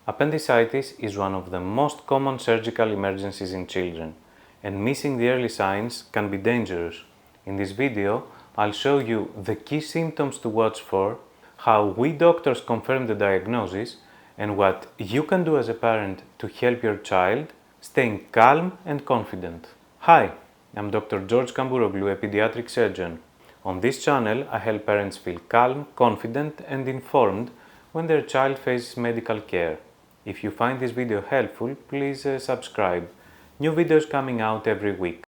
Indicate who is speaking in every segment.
Speaker 1: Appendicitis is one of the most common surgical emergencies in children, and missing the early signs can be dangerous. In this video, I'll show you the key symptoms to watch for, how we doctors confirm the diagnosis, and what you can do as a parent to help your child staying calm and confident. Hi, I'm Dr. George Kambouroglu, a pediatric surgeon. On this channel, I help parents feel calm, confident, and informed when their child faces medical care. If you find this video helpful, please subscribe. New videos coming out every week.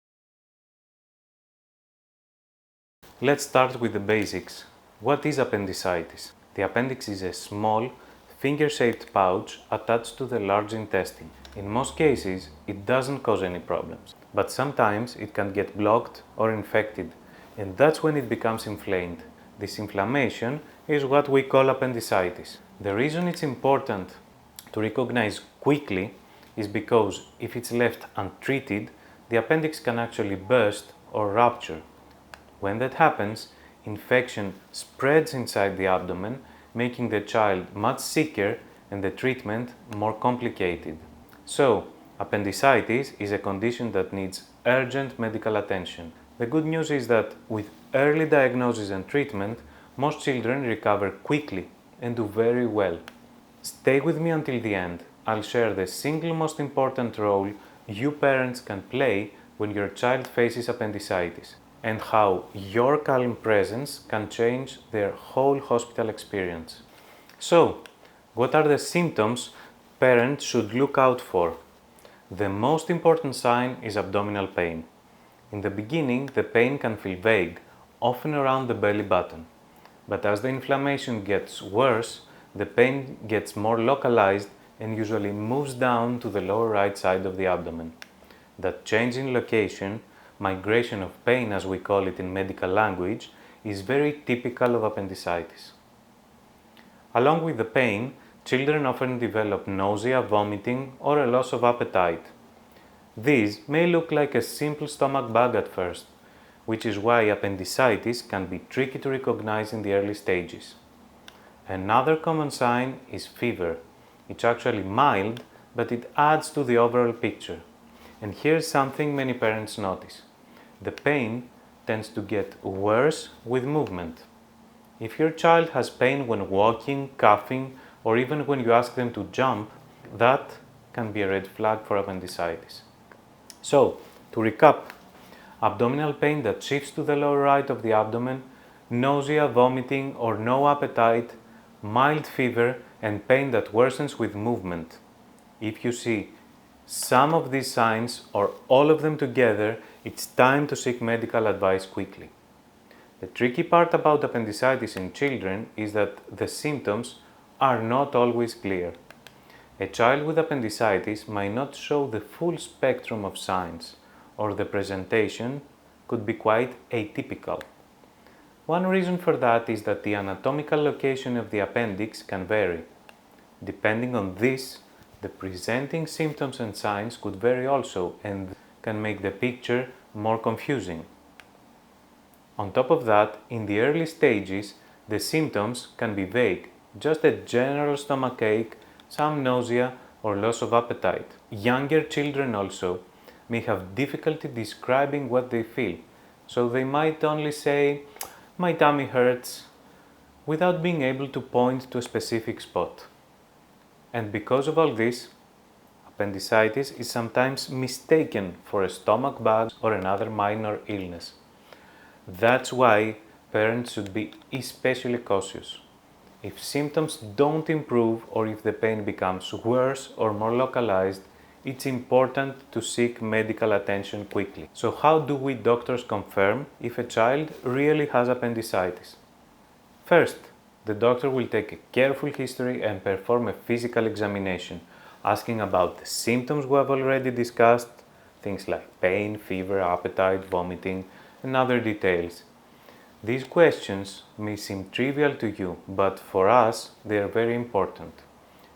Speaker 1: Let's start with the basics. What is appendicitis? The appendix is a small, finger-shaped pouch attached to the large intestine. In most cases, it doesn't cause any problems, but sometimes it can get blocked or infected, and that's when it becomes inflamed. This inflammation is what we call appendicitis. The reason it's important to recognize quickly is because if it's left untreated, the appendix can actually burst or rupture. When that happens, infection spreads inside the abdomen, making the child much sicker and the treatment more complicated. So, appendicitis is a condition that needs urgent medical attention. The good news is that with early diagnosis and treatment, most children recover quickly and do very well. Stay with me until the end. I'll share the single most important role you parents can play when your child faces appendicitis, and how your calm presence can change their whole hospital experience. So, what are the symptoms parents should look out for? The most important sign is abdominal pain. In the beginning, the pain can feel vague, often around the belly button. But as the inflammation gets worse, the pain gets more localized and usually moves down to the lower right side of the abdomen. That change in location, migration of pain as we call it in medical language, is very typical of appendicitis. Along with the pain, children often develop nausea, vomiting, or a loss of appetite. These may look like a simple stomach bug at first, which is why appendicitis can be tricky to recognize in the early stages. Another common sign is fever. It's actually mild, but it adds to the overall picture. And here's something many parents notice. The pain tends to get worse with movement. If your child has pain when walking, coughing, or even when you ask them to jump, that can be a red flag for appendicitis. So, to recap, abdominal pain that shifts to the lower right of the abdomen, nausea, vomiting, or no appetite, mild fever, and pain that worsens with movement. If you see some of these signs or all of them together, it's time to seek medical advice quickly. The tricky part about appendicitis in children is that the symptoms are not always clear. A child with appendicitis might not show the full spectrum of signs, or the presentation could be quite atypical. One reason for that is that the anatomical location of the appendix can vary. Depending on this, the presenting symptoms and signs could vary also and can make the picture more confusing. On top of that, in the early stages, the symptoms can be vague, just a general stomachache, some nausea, or loss of appetite. Younger children also may have difficulty describing what they feel, so they might only say, "My tummy hurts," without being able to point to a specific spot. And because of all this, appendicitis is sometimes mistaken for a stomach bug or another minor illness. That's why parents should be especially cautious. If symptoms don't improve or if the pain becomes worse or more localized, it's important to seek medical attention quickly. So how do we doctors confirm if a child really has appendicitis? First, the doctor will take a careful history and perform a physical examination, asking about the symptoms we have already discussed, things like pain, fever, appetite, vomiting, and other details. These questions may seem trivial to you, but for us, they are very important.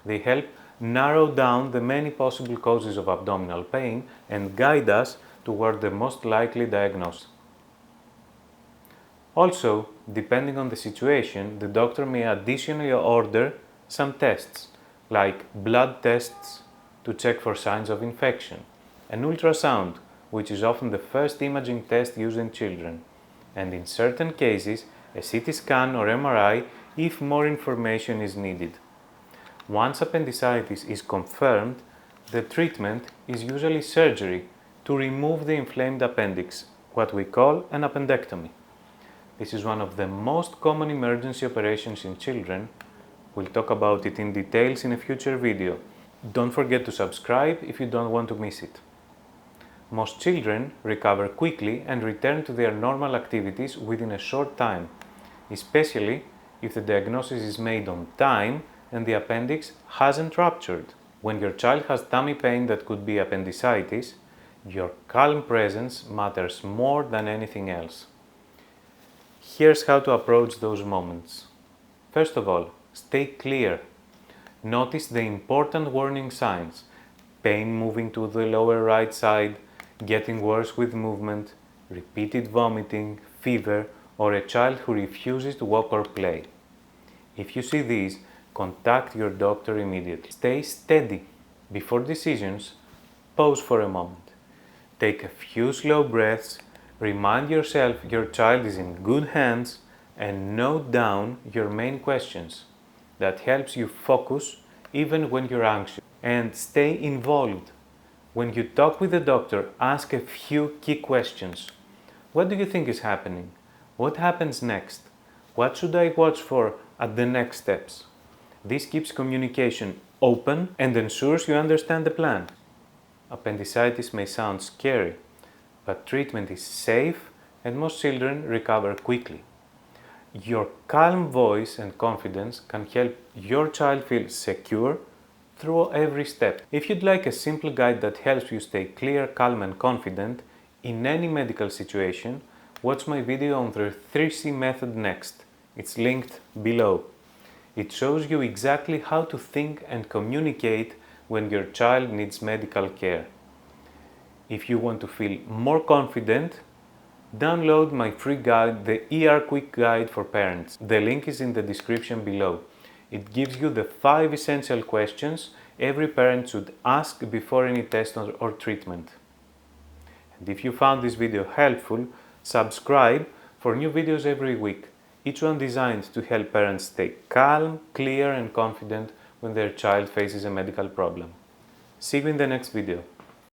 Speaker 1: They help narrow down the many possible causes of abdominal pain and guide us toward the most likely diagnosis. Also, depending on the situation, the doctor may additionally order some tests, like blood tests to check for signs of infection, an ultrasound, which is often the first imaging test used in children, and in certain cases, a CT scan or MRI if more information is needed. Once appendicitis is confirmed, the treatment is usually surgery to remove the inflamed appendix, what we call an appendectomy. This is one of the most common emergency operations in children. We'll talk about it in details in a future video. Don't forget to subscribe if you don't want to miss it. Most children recover quickly and return to their normal activities within a short time, especially if the diagnosis is made on time and the appendix hasn't ruptured. When your child has tummy pain that could be appendicitis, your calm presence matters more than anything else. Here's how to approach those moments. First of all, stay clear. Notice the important warning signs: pain moving to the lower right side, getting worse with movement, repeated vomiting, fever, or a child who refuses to walk or play. If you see these, contact your doctor immediately. Stay steady. Before decisions, pause for a moment. Take a few slow breaths, remind yourself your child is in good hands, and note down your main questions. That helps you focus even when you're anxious. And stay involved. When you talk with the doctor, ask a few key questions. What do you think is happening? What happens next? What should I watch for at the next steps? This keeps communication open and ensures you understand the plan. Appendicitis may sound scary, but treatment is safe and most children recover quickly. Your calm voice and confidence can help your child feel secure through every step. If you'd like a simple guide that helps you stay clear, calm and confident in any medical situation, watch my video on the 3C method next. It's linked below. It shows you exactly how to think and communicate when your child needs medical care. If you want to feel more confident, download my free guide, the ER Quick Guide for Parents. The link is in the description below. It gives you the 5 essential questions every parent should ask before any test or treatment. And if you found this video helpful, subscribe for new videos every week, each one designed to help parents stay calm, clear and confident when their child faces a medical problem. See you in the next video.